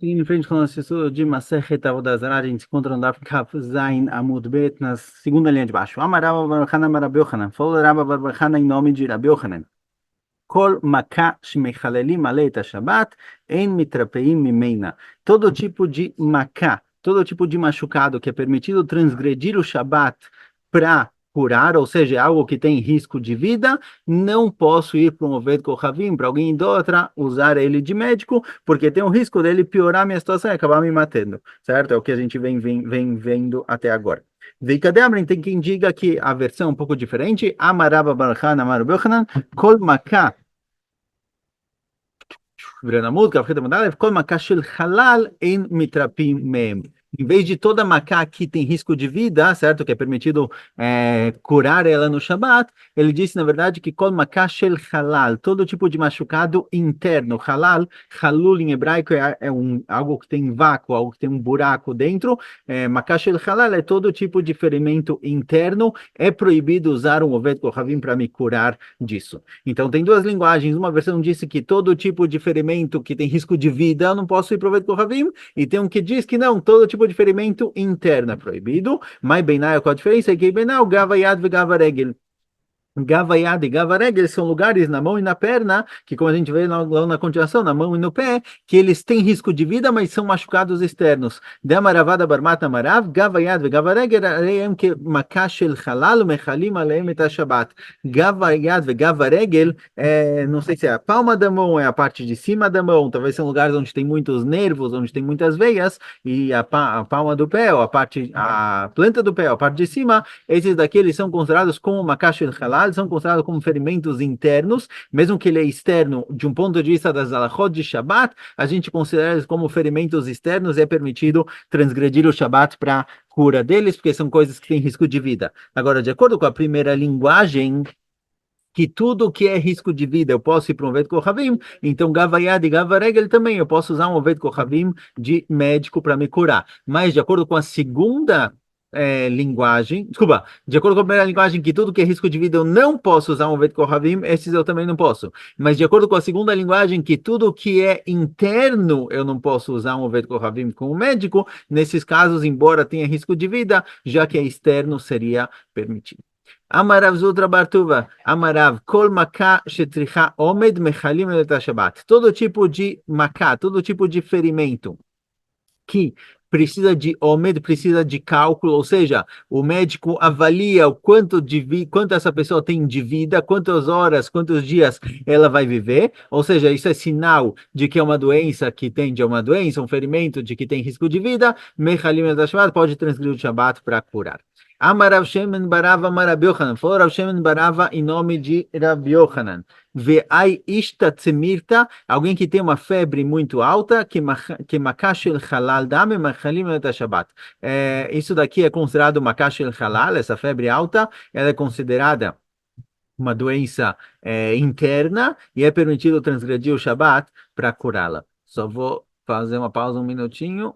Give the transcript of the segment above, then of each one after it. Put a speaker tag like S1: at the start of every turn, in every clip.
S1: Seguindo em frente com o nosso estudo de Masechet Avodah Zarah, a gente se encontra no Daf Kaf Zain Amud Bet, na segunda linha de baixo. Amarava Bar Hanan Bar Rabi Yochanan. Falou Rabba Bar Hanan em nome de Rabi Yochanan. Kol Makkah Shmechalelim Aleit Shabbat En Mitrapeim Mimeina. Todo tipo de Makkah, todo tipo de machucado que é permitido transgredir o Shabat para curar, ou seja, algo que tem risco de vida, não posso ir para um Oved Kohavim, para alguém idólatra, usar ele de médico, porque tem o risco dele piorar a minha situação e acabar me matando, certo? É o que a gente vem vendo até agora. Veikademrin tem quem diga que a versão é um pouco diferente. Amaraba Barchan, Amar Yochanan, Kol Makkah virando a música, a Fred Kol Makkah shel halal en mitrapim mem. Em vez de toda macá que tem risco de vida, certo? Que é permitido curar ela no Shabat, ele disse, na verdade, que Kol Makkah shel halal, todo tipo de machucado interno. Halal, halul em hebraico algo que tem vácuo, algo que tem um buraco dentro. Makkah shel halal é todo tipo de ferimento interno. É proibido usar um oved kohavim para me curar disso. Então, tem duas linguagens. Uma versão disse que todo tipo de ferimento que tem risco de vida, eu não posso ir para o oved kohavim. E tem um que diz que não, todo tipo de ferimento interno é proibido. Mas Beinai, qual a diferença? É que Beinai, o Gavayad e Gavaregel. Gavayad e Gavaregel são lugares na mão e na perna, que como a gente vê lá na continuação, na mão e no pé, que eles têm risco de vida, mas são machucados externos. Demaravada barmata marav, Gavayad e Gavaregel, areiam que makashel halal, mechalim aleim et Shabbat. Gavayad e Gavaregel, não sei se é a palma da mão, é a parte de cima da mão, talvez são lugares onde tem muitos nervos, onde tem muitas veias, e a palma do pé, ou a planta do pé, ou a parte de cima, esses daqui eles são considerados como makashel halal, são considerados como ferimentos internos, mesmo que ele é externo, de um ponto de vista das halachot de Shabat, a gente considera eles como ferimentos externos e é permitido transgredir o Shabat para cura deles, porque são coisas que têm risco de vida. Agora, de acordo com a primeira linguagem, que tudo que é risco de vida eu posso ir para um Oved Kohavim, então Gavayad e Gavaregel também eu posso usar um Oved Kohavim de médico para me curar. Mas de acordo com a segunda linguagem, desculpa, de acordo com a primeira linguagem que tudo que é risco de vida eu não posso usar um Oved Kohavim, esses eu também não posso. Mas de acordo com a segunda linguagem que tudo que é interno eu não posso usar um Oved Kohavim com o médico, nesses casos, embora tenha risco de vida, já que é externo seria permitido. Amarav Zutra Bartuva, Amarav, Kol Maká Shetricha Omed Mechalim El Shabbat. Todo tipo de macá, todo tipo de ferimento que precisa de Omed, precisa de cálculo, ou seja, o médico avalia o quanto essa pessoa tem de vida, quantas horas, quantos dias ela vai viver, ou seja, isso é sinal de que é uma doença que tende a uma doença, um ferimento de que tem risco de vida, Mechalim El Shabbat pode transgredir o Shabbat para curar. Amarav Shemen Barava Marabi Yochanan. Falou Rav Shemen Barava em nome de Rabi Yochanan. Ve'ai ishta tzemirta, alguém que tem uma febre muito alta, que makashel halal dame machalim et Shabbat. Isso daqui é considerado makashel halal, essa febre alta, ela é considerada uma doença interna e é permitido transgredir o Shabbat para curá-la. Só vou fazer uma pausa um minutinho.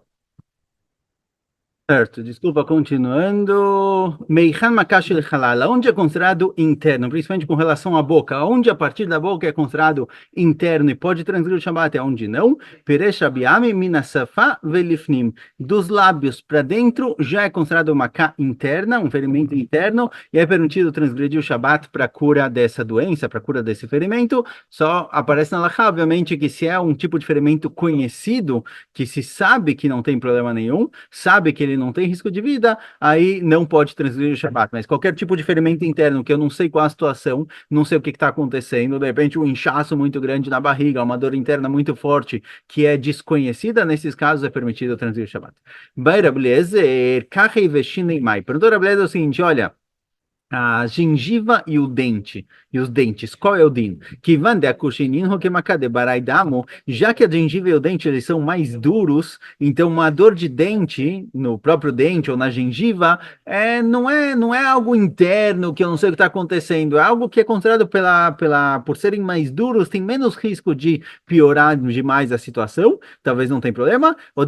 S1: Certo, desculpa, continuando. Meichan makash el halal, onde é considerado interno, principalmente com relação à boca, onde a partir da boca é considerado interno e pode transgredir o Shabat, onde não. Peresh abiame minasafa velifnim, dos lábios para dentro já é considerado uma maká interna, um ferimento interno, e é permitido transgredir o Shabat para cura dessa doença, para cura desse ferimento. Só aparece na Lacha, obviamente, que se é um tipo de ferimento conhecido, que se sabe que não tem problema nenhum, sabe que ele não tem risco de vida, aí não pode transgredir o Shabat. Mas qualquer tipo de ferimento interno, que eu não sei qual a situação, não sei o que está acontecendo, de repente um inchaço muito grande na barriga, uma dor interna muito forte, que é desconhecida, nesses casos é permitido transgredir o Shabat. Baira Blezer, Kachei Veshinei Mai. Perguntou a Blezer o seguinte, olha, a gengiva e o dente, e os dentes, qual é o din? Que vande a já que a gengiva e o dente eles são mais duros, então uma dor de dente no próprio dente ou na gengiva não é algo interno que eu não sei o que está acontecendo, é algo que é considerado por serem mais duros, tem menos risco de piorar demais a situação, talvez não tem problema, ou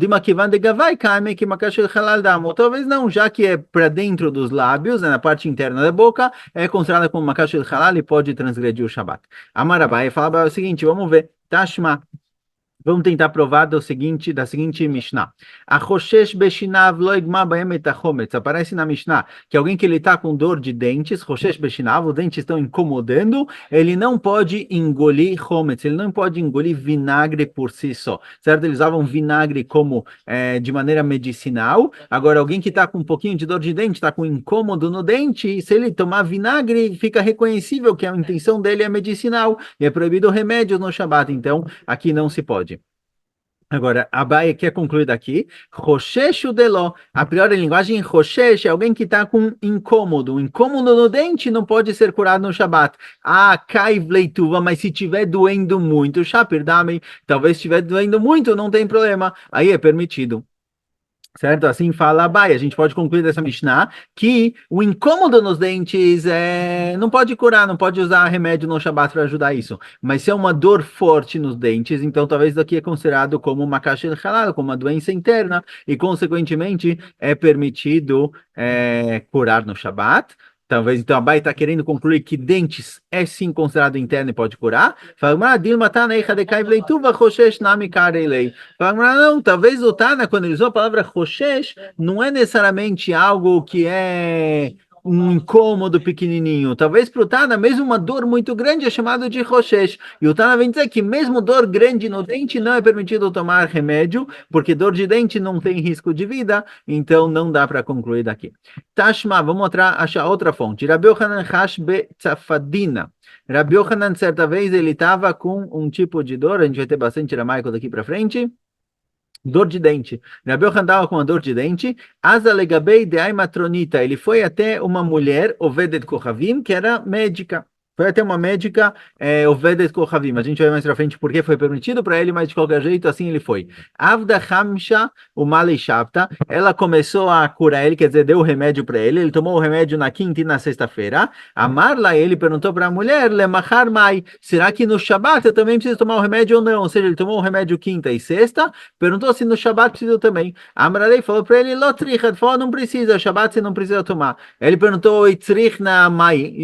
S1: ou talvez não, já que é para dentro dos lábios, na parte interna da boca, é considerada como uma caixa de halal e pode transgredir o Shabat. Amarabai falava o seguinte, vamos ver, Tashma, Vamos tentar provar da seguinte Mishnah. Achoshesh beshinav lo igma bahem et hachometz. Aparece na Mishnah que alguém que ele está com dor de dentes, Choshesh beshinav, os dentes estão incomodando, ele não pode engolir chometz, ele não pode engolir vinagre por si só, certo? Eles usavam vinagre como de maneira medicinal. Agora, alguém que está com um pouquinho de dor de dente, está com incômodo no dente, se ele tomar vinagre, fica reconhecível que a intenção dele é medicinal e é proibido remédios no Shabat. Então, aqui não se pode. Agora, Abaye quer concluir daqui, Roshesh Udeló, a priori a linguagem Roshesh é alguém que está com incômodo, um incômodo no dente não pode ser curado no Shabat. Ah, Kaiv Leituva, mas se estiver doendo muito, Shapirdame, talvez estiver doendo muito, não tem problema, aí é permitido. Certo? Assim fala Abai. A gente pode concluir dessa Mishnah que o incômodo nos dentes não pode curar, não pode usar remédio no Shabat para ajudar isso. Mas se é uma dor forte nos dentes, então talvez daqui é considerado como uma caixa de halal, como uma doença interna, e consequentemente é permitido curar no Shabat. Talvez então a Bai está querendo concluir que dentes é sim considerado interno e pode curar. Fala, não, talvez o Tana, quando ele usou a palavra Roshesh, não é necessariamente algo que é um incômodo pequenininho. Talvez para o Tana, mesmo uma dor muito grande é chamado de Roshesh. E o Tana vem dizer que mesmo dor grande no dente não é permitido tomar remédio, porque dor de dente não tem risco de vida, então não dá para concluir daqui. Tashma, vamos achar outra fonte. Rabi Yochanan Chash Betzafadina. Rabi Yochanan, certa vez, ele estava com um tipo de dor, a gente vai ter bastante aramaico daqui para frente. Dor de dente. Rabi Yochanan estava com uma dor de dente. Asa legabei de aimatronita. Ele foi até uma mulher, Ovedet Kohavim, que era médica. Foi até uma médica, Ovedet Kohavim. A gente vai mais pra frente porque foi permitido para ele, mas de qualquer jeito, assim ele foi. Avda Hamsha, o Malei Shavta, ela começou a curar ele, quer dizer, deu o remédio para ele. Ele tomou o remédio na quinta e na sexta-feira. Amarla, ele perguntou para a mulher, Lemachar Mai, será que no Shabat eu também preciso tomar o remédio ou não? Ou seja, ele tomou o remédio quinta e sexta, perguntou se no Shabat precisa também. A Amaralei falou para ele, Lotrichat, falou, não precisa, Shabat você não precisa tomar. Ele perguntou, Itzrich na Mai.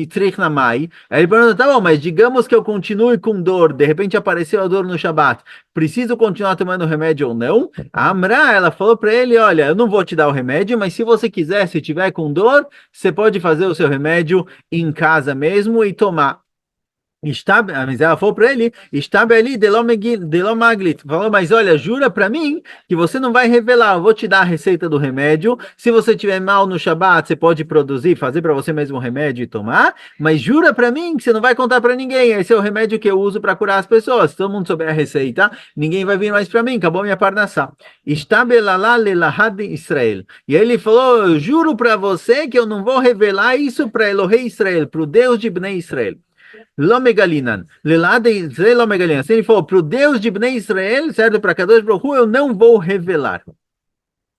S1: Ele perguntou, tá bom, mas digamos que eu continue com dor, de repente apareceu a dor no Shabat, preciso continuar tomando remédio ou não? A Amra, ela falou para ele, olha, eu não vou te dar o remédio, mas se você quiser, se tiver com dor, você pode fazer o seu remédio em casa mesmo e tomar. Mas ela falou para ele, ali delomaglit. Falou, mas olha, jura para mim que você não vai revelar. Eu vou te dar a receita do remédio. Se você tiver mal no Shabat, você pode produzir, fazer para você mesmo o remédio e tomar. Mas jura para mim que você não vai contar para ninguém. Esse é o remédio que eu uso para curar as pessoas. Se todo mundo souber a receita, ninguém vai vir mais para mim. Acabou minha parnassá. Israel. E aí ele falou, eu juro para você que eu não vou revelar isso para Elohei Israel, para o Deus de Bnei Israel. Lomegalinan, Lelade Israel Lomegalinan. Se ele falou para o Deus de Bnei Israel, certo? Para Kadosh Baruch Hu, eu não vou revelar.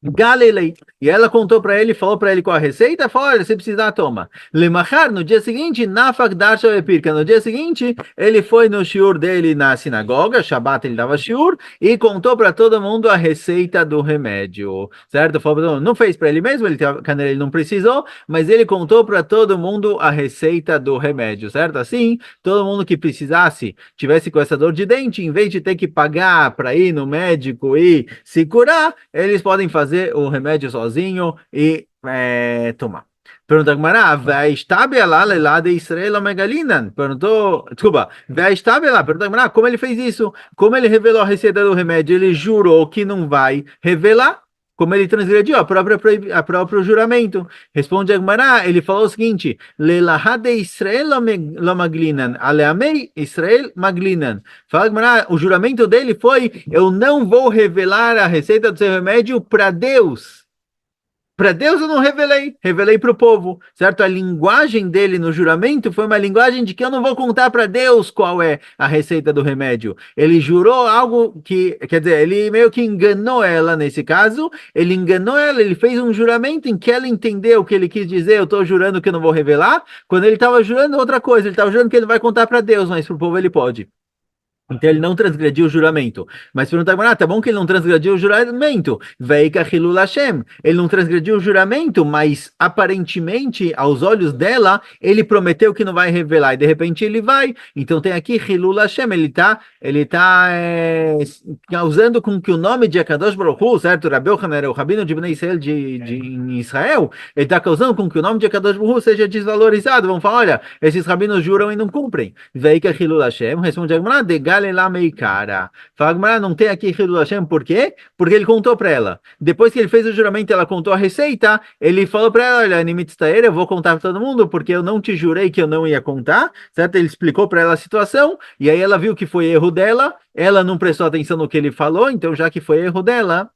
S1: Galilei. E ela contou para ele, falou para ele qual a receita, falou, olha, se precisar, toma. Lemachar, no dia seguinte, Nafak Darsha Epirka. No dia seguinte, ele foi no shiur dele na sinagoga, Shabbat ele dava shiur, e contou para todo mundo a receita do remédio, certo? Falou, não fez para ele mesmo, ele não precisou, mas ele contou para todo mundo a receita do remédio, certo? Assim, todo mundo que precisasse, tivesse com essa dor de dente, em vez de ter que pagar para ir no médico e se curar, eles podem fazer o remédio sozinho e tomar. Pergunta Gmará, vai estar lá de Israel Megalinan? Perguntou, desculpa, vai estar lá? Pergunta Gmará, como ele fez isso? Como ele revelou a receita do remédio? Ele jurou que não vai revelar. Como ele transgrediu a próprio juramento. Responde Agmará, ele falou o seguinte, Lelahade Israel Maglinan, Aleamei Israel Maglinan. Fala Agmará, o juramento dele foi, eu não vou revelar a receita do seu remédio para Deus. Para Deus eu não revelei para o povo, certo? A linguagem dele no juramento foi uma linguagem de que eu não vou contar para Deus qual é a receita do remédio. Ele jurou algo que, quer dizer, ele meio que enganou ela nesse caso, ele enganou ela, ele fez um juramento em que ela entendeu o que ele quis dizer, eu estou jurando que eu não vou revelar, quando ele estava jurando outra coisa, ele estava jurando que ele não vai contar para Deus, mas para o povo ele pode. Então ele não transgrediu o juramento. Mas pergunta agora, tá bom que ele não transgrediu o juramento. Veika Hilul Hashem. Ele não transgrediu o juramento, mas aparentemente, aos olhos dela, ele prometeu que não vai revelar. E de repente ele vai. Então tem aqui Hilul Hashem. Ele tá causando com que o nome de Akadosh Baruch Hu, certo? Rabi Yochanan era o rabino de Bnei Israel em Israel. Ele está causando com que o nome de Akadosh Baruch Hu seja desvalorizado. Vamos falar, olha, esses rabinos juram e não cumprem. Veika Hilul Hashem. Responde a Gemara, Gale lá meikara. Fala, Gemara, não tem aqui Hilul Hashem, por quê? Porque ele contou para ela. Depois que ele fez o juramento, ela contou a receita, ele falou para ela, olha, Nimitztaer, eu vou contar para todo mundo, porque eu não te jurei que eu não ia contar, certo? Ele explicou para ela a situação, e aí ela viu que foi erro dela, ela não prestou atenção no que ele falou, então já que foi erro dela,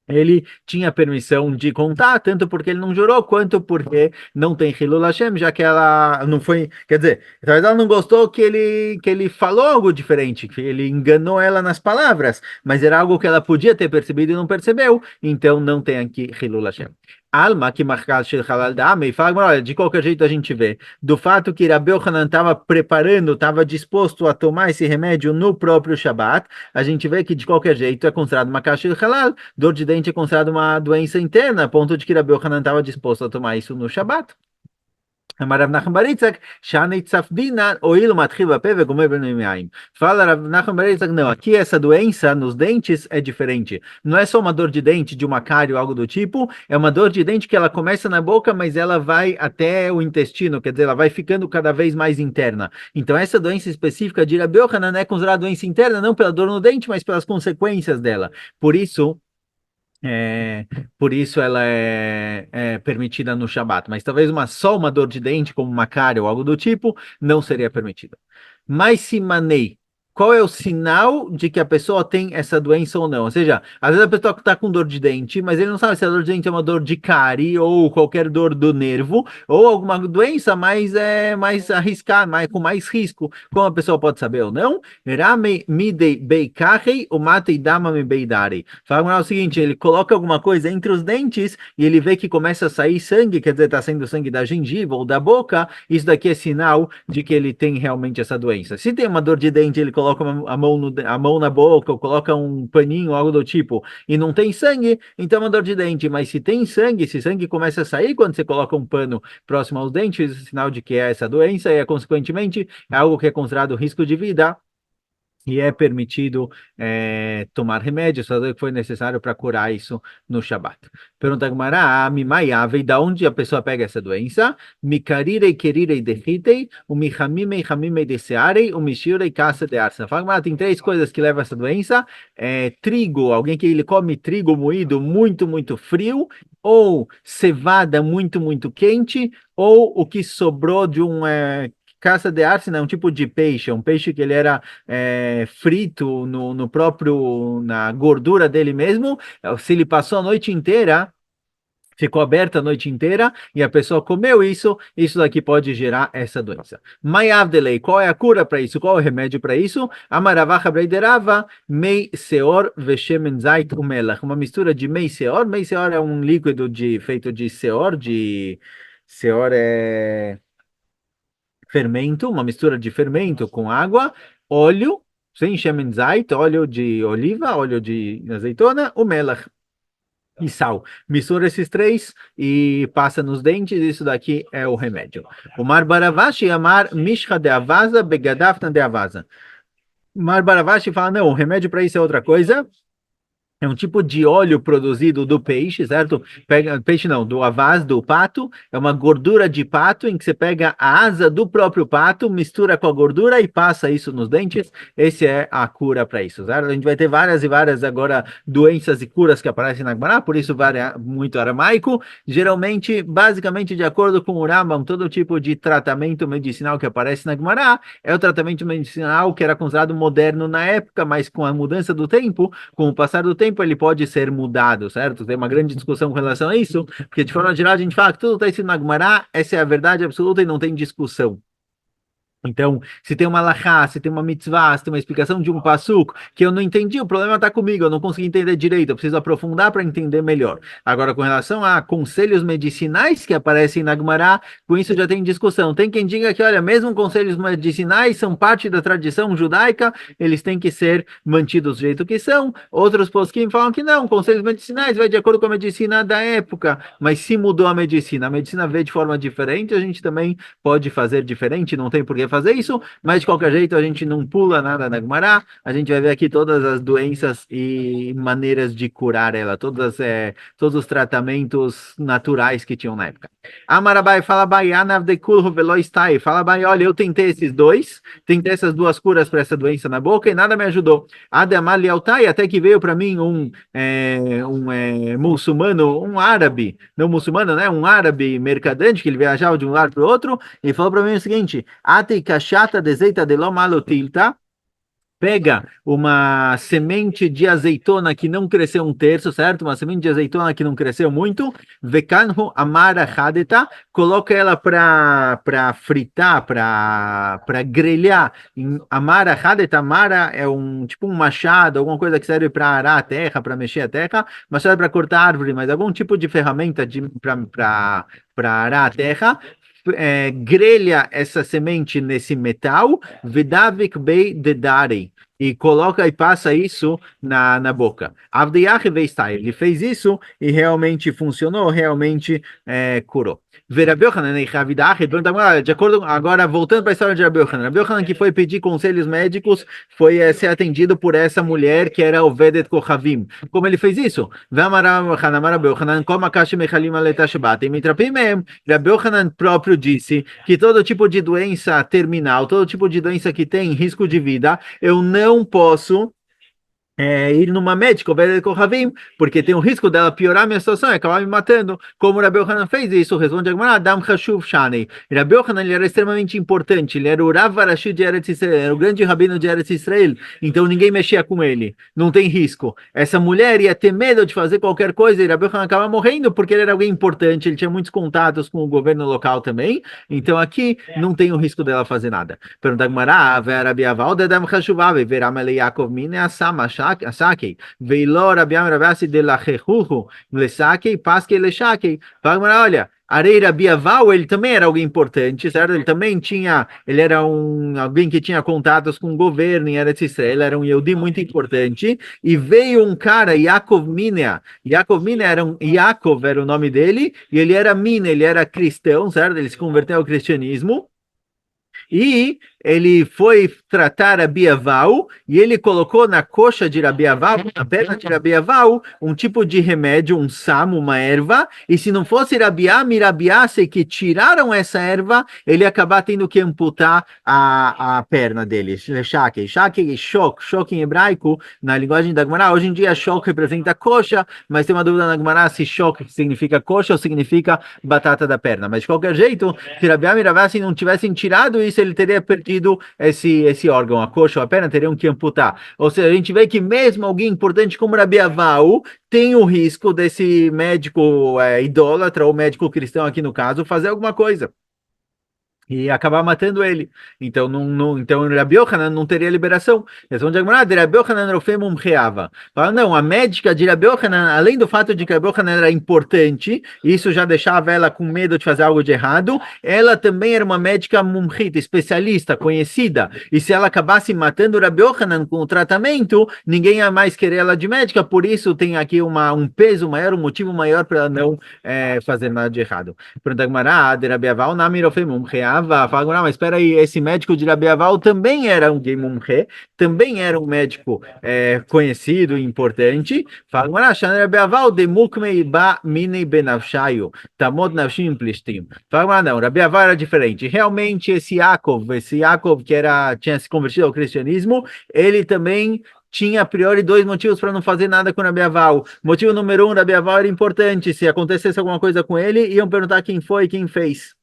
S1: ele tinha permissão de contar, tanto porque ele não jurou, quanto porque não tem Hilul Hashem, já que ela não foi. Quer dizer, talvez ela não gostou que ele falou algo diferente, que ele enganou ela nas palavras, mas era algo que ela podia ter percebido e não percebeu, então não tem aqui Hilul Hashem. Alma que marcar Halal Dama e fala, olha, de qualquer jeito a gente vê do fato que Rabi Yochanan estava preparando, estava disposto a tomar esse remédio no próprio Shabat, a gente vê que de qualquer jeito é considerado uma caixa de halal, dor de dente é considerado uma doença interna, a ponto de que Rabi Yochanan estava disposto a tomar isso no Shabat. Amar Nachman bar Yitzchak, Shani Tzafdina, Oil Matchil Bape Vegomer Beno Yaim. Fala Rav Nachman bar Yitzchak, não, aqui essa doença nos dentes é diferente. Não é só uma dor de dente de uma cárie ou algo do tipo, é uma dor de dente que ela começa na boca, mas ela vai até o intestino, quer dizer, ela vai ficando cada vez mais interna. Então essa doença específica de Rabi Yochanan é considerada doença interna, não pela dor no dente, mas pelas consequências dela. Por isso, é, por isso ela é permitida no Shabat, mas talvez só uma dor de dente, como uma cárie ou algo do tipo, não seria permitida. Mas se manei, qual é o sinal de que a pessoa tem essa doença ou não? Ou seja, às vezes a pessoa está com dor de dente, mas ele não sabe se a dor de dente é uma dor de cárie ou qualquer dor do nervo, ou alguma doença mais arriscada, com mais risco. Como a pessoa pode saber ou não? Rame midei beikahei o matei dama me beidarei. Fala o seguinte, ele coloca alguma coisa entre os dentes e ele vê que começa a sair sangue, quer dizer, está saindo sangue da gengiva ou da boca, isso daqui é sinal de que ele tem realmente essa doença. Se tem uma dor de dente, ele coloca a mão na boca, ou coloca um paninho, algo do tipo, e não tem sangue, então é uma dor de dente. Mas se tem sangue, se sangue começa a sair quando você coloca um pano próximo aos dentes, isso é sinal de que é essa doença, e consequentemente é algo que é considerado risco de vida. E é permitido tomar remédios, fazer o que foi necessário para curar isso no Shabat. Pergunta Gemara, Mimayave, da onde a pessoa pega essa doença? Micarirei, querirei, derritei, o michamimei, chamimei, desearei, o mishirei, caça de arsa. Fala, Gemara, tem três coisas que levam a essa doença. Trigo, alguém que ele come trigo moído muito, muito frio, ou cevada muito, muito quente, ou o que sobrou de caça de arsena é um tipo de peixe, é um peixe que ele era frito no próprio, na gordura dele mesmo. Se ele passou a noite inteira, ficou aberta a noite inteira e a pessoa comeu isso, isso daqui pode gerar essa doença. Mayavdelei, qual é a cura para isso? Qual é o remédio para isso? Amaravacha breiderava, mei seor veshemen zait umelach. Uma mistura de mei seor. Mei seor é um líquido feito de seor, seor é fermento, uma mistura de fermento com água, óleo, sem shemen zait, óleo de oliva, óleo de azeitona, o melach e sal. Mistura esses três e passa nos dentes, isso daqui é o remédio. O Mar Baravashi amar mishcha de avasa begadafna de avasa. Mar Baravashi fala, não, o remédio para isso é outra coisa. É um tipo de óleo produzido do peixe, certo? Peixe não, do avaz do pato. É uma gordura de pato em que você pega a asa do próprio pato, mistura com a gordura e passa isso nos dentes. Esse é a cura para isso, certo? A gente vai ter várias e várias agora doenças e curas que aparecem na Gemara, por isso varia muito aramaico. Geralmente, basicamente, de acordo com o Rambam, todo tipo de tratamento medicinal que aparece na Gemara é o tratamento medicinal que era considerado moderno na época, mas com a mudança do tempo, com o passar do tempo, ele pode ser mudado, certo? Tem uma grande discussão com relação a isso, porque de forma geral a gente fala que tudo está escrito na Gemara, essa é a verdade absoluta e não tem discussão. Então, se tem uma alahá, se tem uma mitzvah, se tem uma explicação de um passuco que eu não entendi, o problema está comigo, eu não consegui entender direito, eu preciso aprofundar para entender melhor. Agora, com relação a conselhos medicinais que aparecem na Gemara, com isso já tem discussão. Tem quem diga que, olha, mesmo conselhos medicinais são parte da tradição judaica, eles têm que ser mantidos do jeito que são. Outros posquim falam que não, conselhos medicinais vai de acordo com a medicina da época, mas se mudou a medicina vê de forma diferente, a gente também pode fazer diferente, não tem por que fazer isso, mas de qualquer jeito a gente não pula nada na Gemara, a gente vai ver aqui todas as doenças e maneiras de curar ela, todos os tratamentos naturais que tinham na época. Amarabai fala bai, anav de kulhu veloistai, fala bai, olha, eu tentei esses dois, tentei essas duas curas para essa doença na boca e nada me ajudou. Ademar liautai, até que veio para mim um muçulmano, um árabe, não muçulmano, né? Um árabe mercadante que ele viajava de um lado para o outro e falou para mim o seguinte: Ate kashata dezeita de lo malotilta. Pega uma semente de azeitona que não cresceu um terço, certo? Uma semente de azeitona que não cresceu muito. Vekanhu amara hadeta. Coloca ela para fritar, para grelhar. Amara hadeta. Amara é um tipo um machado, alguma coisa que serve para arar a terra, para mexer a terra. Machado para cortar árvore, mas algum tipo de ferramenta para arar a terra. Grelha essa semente nesse metal, Vedavik Bei Dedari, e coloca e passa isso na boca. Avdeyach Veistai, ele fez isso e realmente funcionou, realmente curou. Verabi Yochanan e Ravidach, de acordo, agora voltando para a história de Rabi Yochanan, Rabi Yochanan que foi pedir conselhos médicos, foi ser atendido por essa mulher que era o Vedet Kohavim. Como ele fez isso? Rabi Yochanan, como a Kashi Mechalim Aletashbat, e Mitrapim Rabi Yochanan próprio disse que todo tipo de doença terminal, todo tipo de doença que tem risco de vida, eu não posso ir numa médica, porque tem o risco dela piorar a minha situação e acabar me matando, como o Rabi Yohanan fez isso, responde Agmará, Adam Hashuv Shani. Rabi Yohanan, ele era extremamente importante, ele era o Rav Arashi de Eretz Israel, era o grande rabino de Eretz Israel, então ninguém mexia com ele, não tem risco. Essa mulher ia ter medo de fazer qualquer coisa e Rabi Yohanan acaba morrendo porque ele era alguém importante, ele tinha muitos contatos com o governo local também, então aqui não tem o risco dela fazer nada. Pergunta Agmará, Rabi Aval, Adam Hashuvav, Veram Ele Yaakov Mine Asama Asaki, veilo Rabi Amar Rabasi de la Jehuhu, Lesaki, Pasque Leshaki. Olha, Arei Rabi Aval, ele também era alguém importante, certo? Ele também tinha, ele era alguém que tinha contatos com o governo em Eretz Israel, ele era um Yehudi muito importante, e veio um cara, Yaakov Minea. Yaakov Minea Yaakov era o nome dele, e ele era Minea, ele era cristão, certo? Ele se converteu ao cristianismo. E ele foi tratar Rabi Aval e ele colocou na coxa de Rabi Aval, na perna de Rabi Aval, um tipo de remédio, um samo, uma erva, e se não fosse Rabiá, Mirabiase que tiraram essa erva, ele ia acabar tendo que amputar a perna dele. Shake, choque em hebraico, na linguagem da Gemara, hoje em dia choque representa coxa, mas tem uma dúvida na Gemara se choque significa coxa ou significa batata da perna, mas de qualquer jeito, se Rabiá, Mirabiase não tivessem tirado isso, ele teria perdido esse órgão, a coxa ou a perna, teriam que amputar. Ou seja, a gente vê que mesmo alguém importante como Rabi Aval tem o risco desse médico idólatra ou médico cristão aqui no caso fazer alguma coisa e acabar matando ele. Então, então Rabi Yochanan não teria liberação. Responde Agmará, Rabi Yochanan Rofem Umreava. Fala, não, a médica de Rabi Yochanan, além do fato de que Rabi Yochanan era importante, isso já deixava ela com medo de fazer algo de errado, ela também era uma médica mumchita, especialista, conhecida, e se ela acabasse matando Rabi Yochanan com o tratamento, ninguém ia mais querer ela de médica, por isso tem aqui um peso maior, um motivo maior para ela não fazer nada de errado. Pergunta Agmará, Rabi Aval Nami Rofem Umreava. Fala, não, mas espera aí, esse médico de Rabi Aval também era um Gemumre, também era um médico conhecido e importante. Fala, Shan Rabi Aval demukmei ba minei benavshayu, tamod navshim plishtim. Fala, não, Rabi Aval era diferente. Realmente esse Yaakov que tinha se convertido ao cristianismo, ele também tinha a priori dois motivos para não fazer nada com Rabi Aval. Motivo número um, Rabi Aval era importante. Se acontecesse alguma coisa com ele, iam perguntar quem foi, quem fez.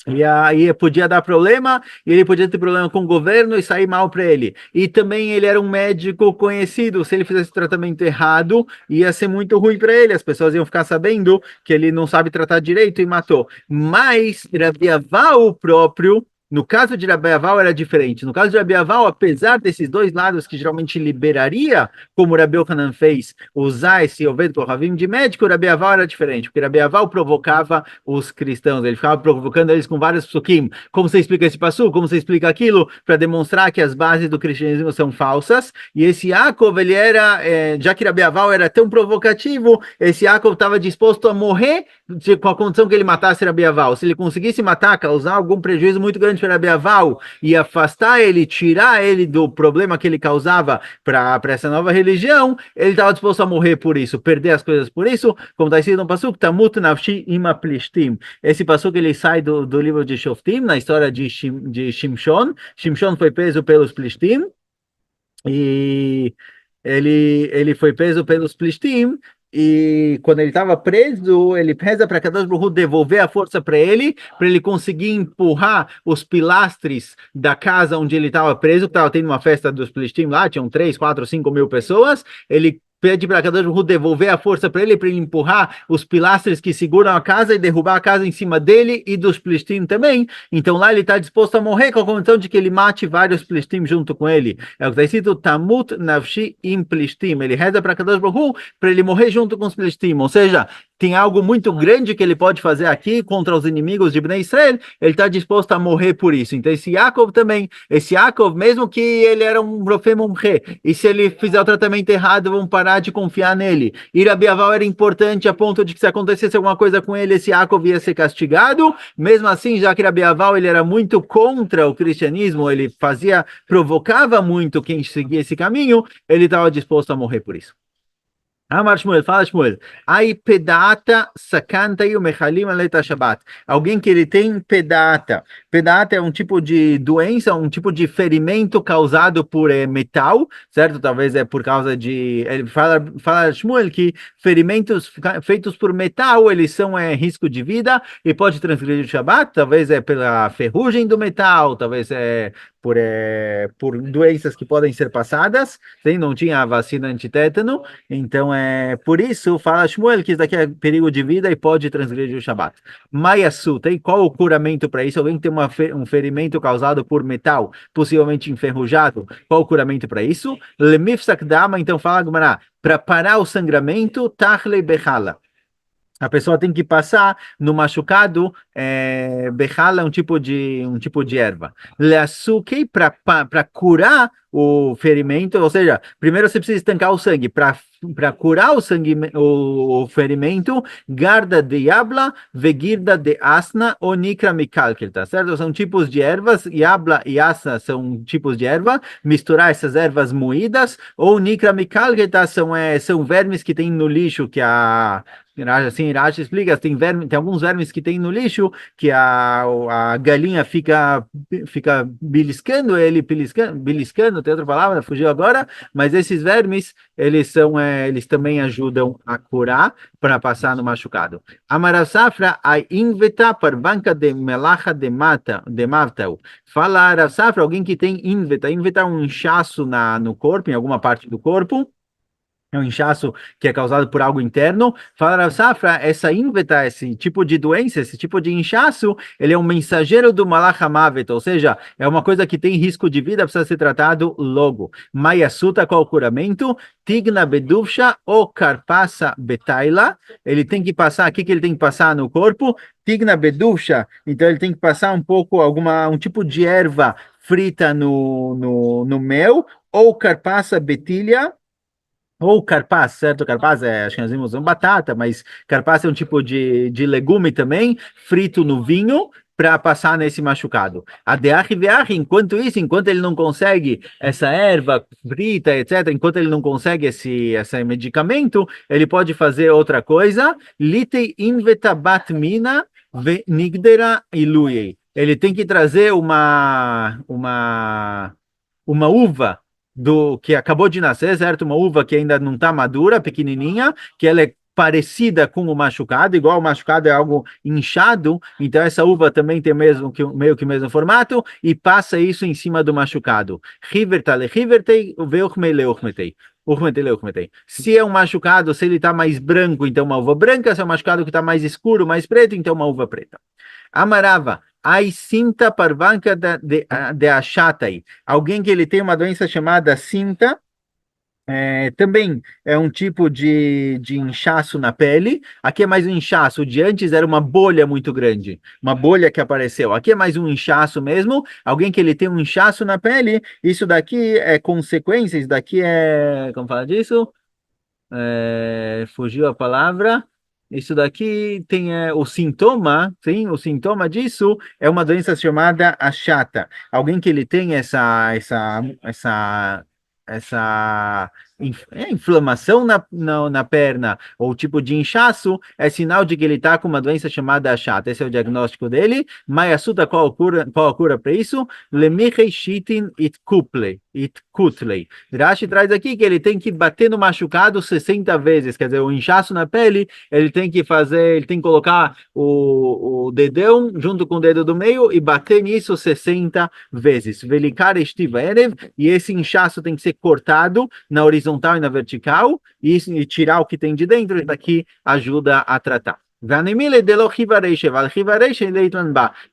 S1: E aí podia dar problema, e ele podia ter problema com o governo e sair mal para ele. E também ele era um médico conhecido, se ele fizesse tratamento errado, ia ser muito ruim para ele, as pessoas iam ficar sabendo que ele não sabe tratar direito e matou. Mas Rabi Aval próprio No caso de Rabi Aval era diferente. No caso de Rabi Aval, apesar desses dois lados que geralmente liberaria, como Rabi Yochanan fez, usar esse Oved Kohavim de médico, Rabi Aval era diferente, porque Rabi Aval provocava os cristãos, ele ficava provocando eles com vários psukim. Como você explica esse passu? Como você explica aquilo? Para demonstrar que as bases do cristianismo são falsas. E esse Yaakov, ele era, já que Rabi Aval era tão provocativo, esse Yaakov estava disposto a morrer com a condição que ele matasse Rabi Aval. Se ele conseguisse matar, causar algum prejuízo muito grande para Rabi Aval e afastar ele, tirar ele do problema que ele causava para essa nova religião, ele estava disposto a morrer por isso, perder as coisas por isso, como está escrito no Pasuk, Tamut Nafshi Ima Plishtim. Esse Pasuk ele sai do livro de Shoftim, na história de Shimshon. Shimshon foi preso pelos Plishtim e ele foi preso pelos Plishtim. E quando ele estava preso, ele reza para Kadosh Baruch Hu devolver a força para ele conseguir empurrar os pilastres da casa onde ele estava preso, que estava tendo uma festa dos Plishtim lá, tinham 3, 4, 5 mil pessoas. Ele pede para Kadosh Baruch Hu devolver a força para ele empurrar os pilastres que seguram a casa e derrubar a casa em cima dele e dos Plishtim também. Então lá ele está disposto a morrer com a condição de que ele mate vários Plishtim junto com ele. É o que está escrito Tamut Nafshi Im Plishtim. Ele reza para Kadosh Baruch Hu para ele morrer junto com os Plishtim. Ou seja, tem algo muito grande que ele pode fazer aqui contra os inimigos de Bnei Israel. Ele está disposto a morrer por isso. Então esse Yaakov também, esse Yaakov, mesmo que ele era um profeta mumche, e se ele fizer o tratamento errado, vão parar de confiar nele. E Rabi Aval era importante a ponto de que se acontecesse alguma coisa com ele, esse Yaakov ia ser castigado. Mesmo assim, já que Rabi Aval ele era muito contra o cristianismo, ele provocava muito quem seguia esse caminho, ele estava disposto a morrer por isso. Amar Shmuel, fala Shmuel. Ai pedata sakanta e o mechalim aleta Shabbat. Alguém que ele tem pedata. Pedata é um tipo de doença, um tipo de ferimento causado por metal, certo? Talvez é por causa de... Ele fala Shmuel que ferimentos feitos por metal, eles são risco de vida e pode transgredir o Shabbat. Talvez é pela ferrugem do metal, talvez é por doenças que podem ser passadas. Sim, não tinha a vacina antitétano, então por isso fala Shmuel que isso daqui é perigo de vida e pode transgredir o Shabat. Mayasu, tem qual o curamento para isso? Alguém tem um ferimento causado por metal, possivelmente enferrujado, qual o curamento para isso? Lemifsak dama, então fala Gemara, para parar o sangramento, tachle bechala. A pessoa tem que passar no machucado, bechala é um tipo de erva. Leasuke para curar o ferimento, ou seja, primeiro você precisa estancar o sangue. Para curar o sangue, o ferimento, garda de yabla, vegirda de asna ou nikra mikalkel, tá certo? São tipos de ervas, yabla e asna são tipos de erva, misturar essas ervas moídas, ou nikra mikalkel, tá? São vermes que tem no lixo, que assim, Irache explica, tem alguns vermes que tem no lixo, que a galinha fica beliscando ele, beliscando, tem outra palavra, fugiu agora, mas esses vermes, eles também ajudam a curar para passar no machucado. Amara Safra, a inveta parvanca de melacha de mavtau. Fala Rav Safra, alguém que tem inveta é um inchaço no corpo, em alguma parte do corpo, é um inchaço que é causado por algo interno. Fala Rav Safra, essa inveta, esse tipo de doença, esse tipo de inchaço, ele é um mensageiro do Malach HaMavet, ou seja, é uma coisa que tem risco de vida, precisa ser tratado logo. Mayasuta, qual o curamento? Tigna beduvsha ou carpassa betaila. Ele tem que passar, o que ele tem que passar no corpo? Tigna beduvsha, então ele tem que passar um pouco, um tipo de erva frita no mel, ou carpassa betilha, ou carpaz, certo? Carpaz acho que nós usam batata, mas carpaz é um tipo de legume também, frito no vinho, para passar nesse machucado. A deach veach, enquanto ele não consegue essa erva frita, etc., enquanto ele não consegue esse medicamento, ele pode fazer outra coisa. Litei inveta batmina venigdera iluyei. Ele tem que trazer uma uva que acabou de nascer, certo? Uma uva que ainda não está madura, pequenininha, que ela é parecida com o machucado, igual o machucado é algo inchado, então essa uva também tem meio que o mesmo formato, e passa isso em cima do machucado. Se é um machucado, se ele está mais branco, então uma uva branca, se é um machucado que está mais escuro, mais preto, então uma uva preta. Amarava, ai cinta parvanca de achatai. Alguém que ele tem uma doença chamada cinta, também é um tipo de inchaço na pele. Aqui é mais um inchaço. O de antes era uma bolha muito grande, uma bolha que apareceu. Aqui é mais um inchaço mesmo. Alguém que ele tem um inchaço na pele. Isso daqui é consequência. Isso daqui é, como fala disso? Fugiu a palavra. Isso daqui tem o sintoma, sim, o sintoma disso é uma doença chamada achata. Alguém que ele tem essa inflamação na perna ou tipo de inchaço, é sinal de que ele está com uma doença chamada achata. Esse é o diagnóstico dele. Mayasuta, qual a cura para isso? Lemichei shitin it kutlei. Rashi traz aqui que ele tem que bater no machucado 60 vezes, quer dizer, o inchaço na pele, ele tem que fazer, ele tem que colocar o dedão junto com o dedo do meio e bater nisso 60 vezes. Velikar estiva erev, e esse inchaço tem que ser cortado na horizontal e na vertical, e tirar o que tem de dentro, e daqui ajuda a tratar.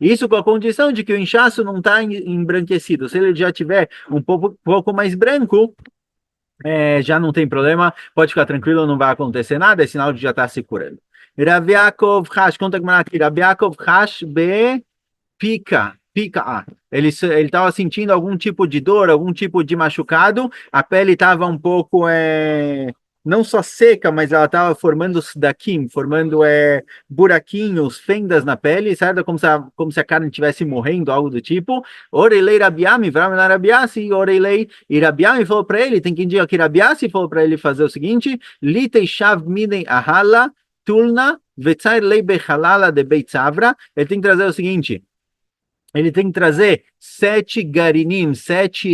S1: Isso com a condição de que o inchaço não está embranquecido. Se ele já tiver um pouco mais branco, já não tem problema, pode ficar tranquilo, não vai acontecer nada, é sinal de já estar se curando. Rav Yaakov Hash, conta como aqui, Rav Yaakov Hash be pica. Ele estava sentindo algum tipo de dor, algum tipo de machucado, a pele estava um pouco, não só seca, mas ela estava formando daquim, formando buraquinhos, fendas na pele, certo? Como se a carne estivesse morrendo, algo do tipo. Orelei Rabiami, Vramana Rabiasi, Orelei, e Rabiami falou para ele, tem que indicar que Rabiasi falou para ele fazer o seguinte, Litei Shav Minei Ahala, Tulna, Vetzai Lei Bechalala de Beitzavra, ele tem que trazer o seguinte, ele tem que trazer 7 garinim, sete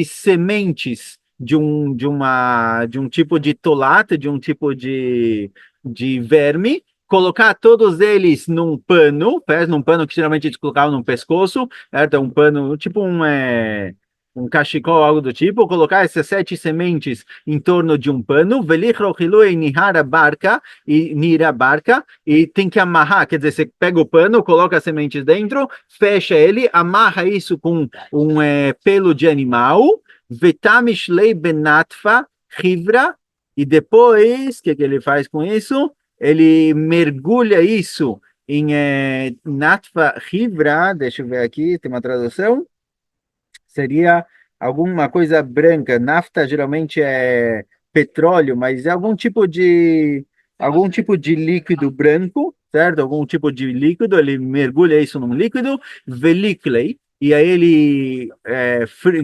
S1: sementes de um tipo de tolata, de um tipo de verme, colocar todos eles num pano que geralmente eles colocavam no pescoço, certo? Um pano, tipo um cachecol, algo do tipo, colocar essas 7 sementes em torno de um pano, nira barca, e tem que amarrar, quer dizer, você pega o pano, coloca as sementes dentro, fecha ele, amarra isso com um pelo de animal, vetamishlei benatfa rivra, e depois, o que ele faz com isso? Ele mergulha isso em natfa rivra, deixa eu ver aqui, tem uma tradução, seria alguma coisa branca. Nafta geralmente é petróleo, mas é algum tipo de líquido branco, certo? Algum tipo de líquido, ele mergulha isso num líquido, veliklei, e aí ele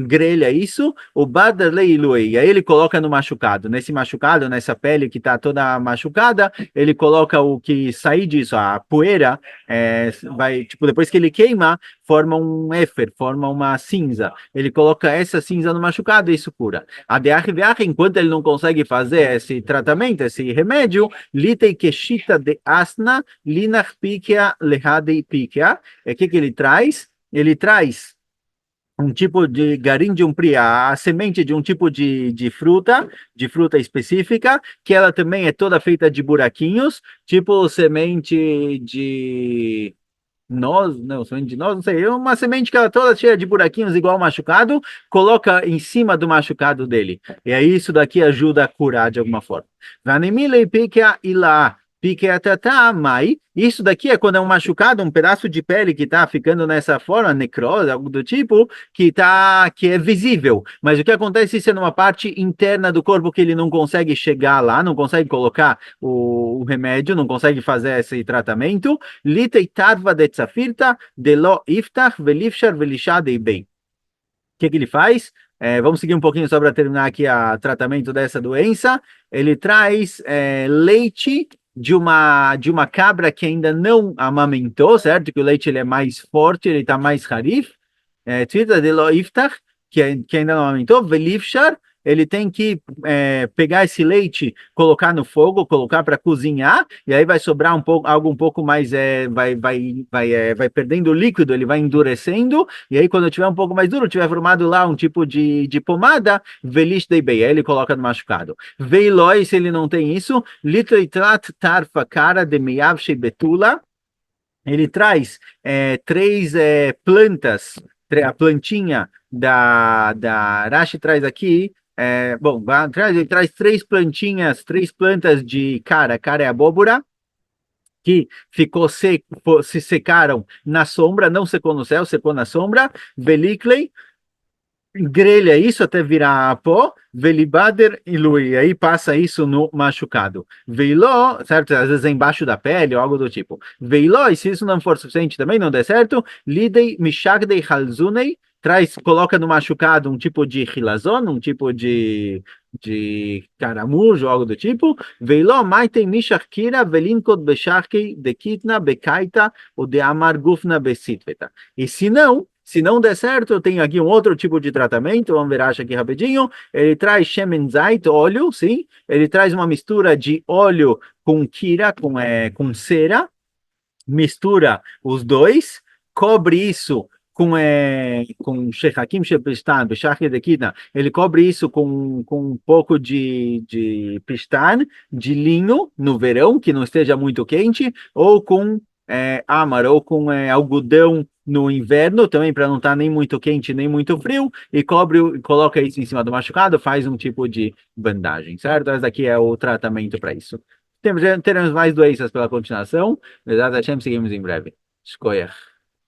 S1: grelha isso, o badaleiluei, e aí ele coloca no machucado. Nesse machucado, nessa pele que está toda machucada, ele coloca o que sair disso, a poeira, vai, tipo, depois que ele queima, forma um éfer, forma uma cinza. Ele coloca essa cinza no machucado e isso cura. A DRVH, enquanto ele não consegue fazer esse tratamento, esse remédio, litei keshita de asna, linach piquea lehadei piquea. O que ele traz? Ele traz um tipo de garim de a semente de um tipo de fruta específica, que ela também é toda feita de buraquinhos, tipo semente de semente de noz, não sei, uma semente que ela toda cheia de buraquinhos igual machucado, coloca em cima do machucado dele. E aí isso daqui ajuda a curar de alguma forma. Vanimile piquea ilá, piquea tatá, mai. Isso daqui é quando é um machucado, um pedaço de pele que está ficando nessa forma, necrose, algo do tipo, que é visível. Mas o que acontece se é numa parte interna do corpo que ele não consegue chegar lá, não consegue colocar o remédio, não consegue fazer esse tratamento, litei tadva de tzafirta, de lo iftach, velifshar, velishadei bem. O que ele faz? Vamos seguir um pouquinho só para terminar aqui o tratamento dessa doença. Ele traz leite de uma cabra que ainda não amamentou, certo? Que o leite ele é mais forte, ele está mais harif. Tzvita de lo iftach, que ainda não amamentou. Velifshar, ele tem que pegar esse leite, colocar no fogo, colocar para cozinhar, e aí vai sobrar algo um pouco mais, vai perdendo líquido, ele vai endurecendo, e aí quando tiver um pouco mais duro, tiver formado lá um tipo de pomada, velish dei bem, aí ele coloca no machucado. Veiloi, se ele não tem isso, litritrat tarfa cara de meyav betula, ele traz três plantas, a plantinha da Rashi traz aqui, bom, ele traz três plantinhas, três plantas de cara é abóbora, que ficou seco, se secaram na sombra, não secou no céu, secou na sombra, Veliclei, grelha isso até virar pó, velibader e lui, aí passa isso no machucado. Veiló, certo? Às vezes é embaixo da pele ou algo do tipo. Veiló, e se isso não for suficiente também, não der certo, lidei mishagdei halzunei, traz, coloca no machucado um tipo de hilazon, um tipo de caramujo, algo do tipo. Veiló, maitei mishachkira, velinkot besharkei, de kitna, bekaita, ou de amar gufna besitveta. E se não der certo, eu tenho aqui um outro tipo de tratamento, vamos ver, acha aqui rapidinho. Ele traz Shemen Zait, óleo, sim. Ele traz uma mistura de óleo com kira, com cera, mistura os dois, cobre isso com shechakim shepistan, beshach de kitna, ele cobre isso com um pouco de pistan, de linho, no verão, que não esteja muito quente, ou com amar, ou com algodão no inverno, também para não estar nem muito quente, nem muito frio, e coloca isso em cima do machucado, faz um tipo de bandagem, certo? Esse daqui é o tratamento para isso. Teremos mais doenças pela continuação. Bezat Hashem, seguimos em breve. Shkoyach.